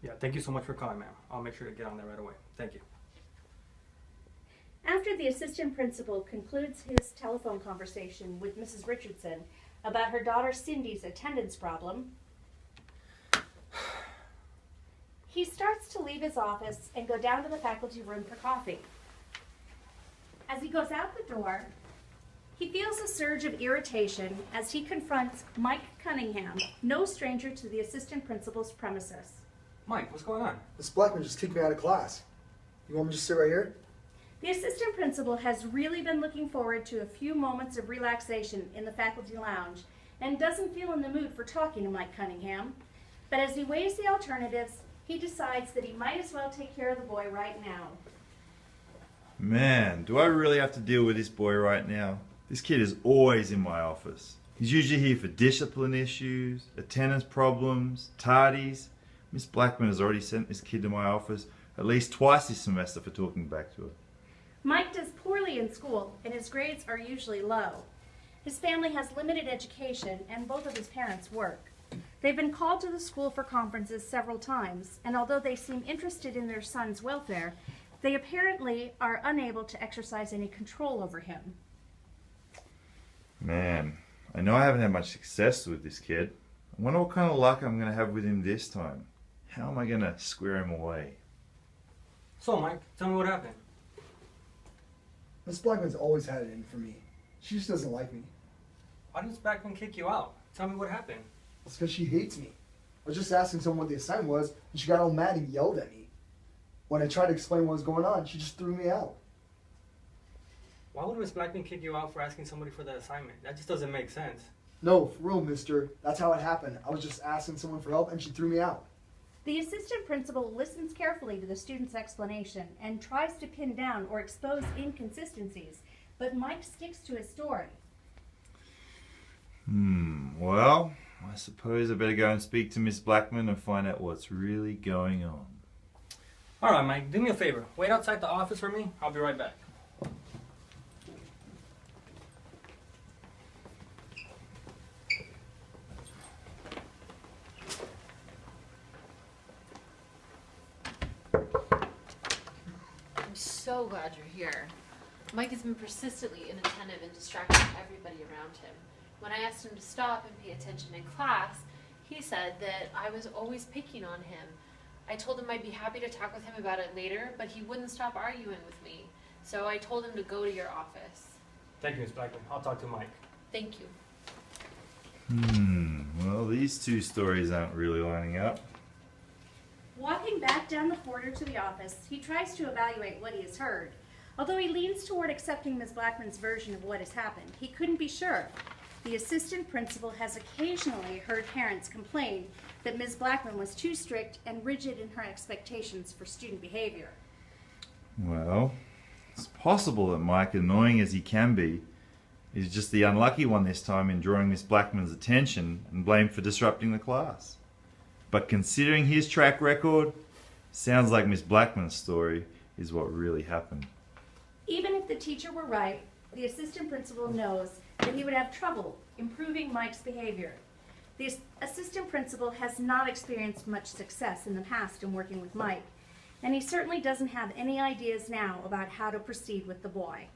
Yeah, thank you so much for calling, ma'am. I'll make sure to get on that right away. Thank you. After the assistant principal concludes his telephone conversation with Mrs. Richardson about her daughter Cindy's attendance problem, he starts to leave his office and go down to the faculty room for coffee. As he goes out the door, he feels a surge of irritation as he confronts Mike Cunningham, no stranger to the assistant principal's premises. Mike, what's going on? Miss Blackman just kicked me out of class. You want me to just sit right here? The assistant principal has really been looking forward to a few moments of relaxation in the faculty lounge and doesn't feel in the mood for talking to Mike Cunningham. But as he weighs the alternatives, he decides that he might as well take care of the boy right now. Man, do I really have to deal with this boy right now? This kid is always in my office. He's usually here for discipline issues, attendance problems, tardies. Miss Blackman has already sent this kid to my office at least twice this semester for talking back to her. Mike does poorly in school, and his grades are usually low. His family has limited education, and both of his parents work. They've been called to the school for conferences several times, and although they seem interested in their son's welfare, they apparently are unable to exercise any control over him. Man, I know I haven't had much success with this kid. I wonder what kind of luck I'm going to have with him this time. How am I going to square him away? So, Mike, tell me what happened. Miss Blackman's always had it in for me. She just doesn't like me. Why did Miss Blackman kick you out? Tell me what happened. It's because she hates me. I was just asking someone what the assignment was, and she got all mad and yelled at me. When I tried to explain what was going on, she just threw me out. Why would Miss Blackman kick you out for asking somebody for that assignment? That just doesn't make sense. No, for real, mister. That's how it happened. I was just asking someone for help, and she threw me out. The assistant principal listens carefully to the student's explanation and tries to pin down or expose inconsistencies, but Mike sticks to his story. Well, I suppose I better go and speak to Miss Blackman and find out what's really going on. All right, Mike, do me a favor. Wait outside the office for me. I'll be right back. I'm so glad you're here. Mike has been persistently inattentive and distracting everybody around him. When I asked him to stop and pay attention in class, he said that I was always picking on him. I told him I'd be happy to talk with him about it later, but he wouldn't stop arguing with me. So I told him to go to your office. Thank you, Miss Blackman. I'll talk to Mike. Thank you. Well, these two stories aren't really lining up. Walking back down the corridor to the office, he tries to evaluate what he has heard. Although he leans toward accepting Ms. Blackman's version of what has happened, he couldn't be sure. The assistant principal has occasionally heard parents complain that Ms. Blackman was too strict and rigid in her expectations for student behavior. Well, it's possible that Mike, annoying as he can be, is just the unlucky one this time in drawing Miss Blackman's attention and blamed for disrupting the class. But considering his track record, sounds like Miss Blackman's story is what really happened. Even if the teacher were right, the assistant principal knows that he would have trouble improving Mike's behavior. The assistant principal has not experienced much success in the past in working with Mike, and he certainly doesn't have any ideas now about how to proceed with the boy.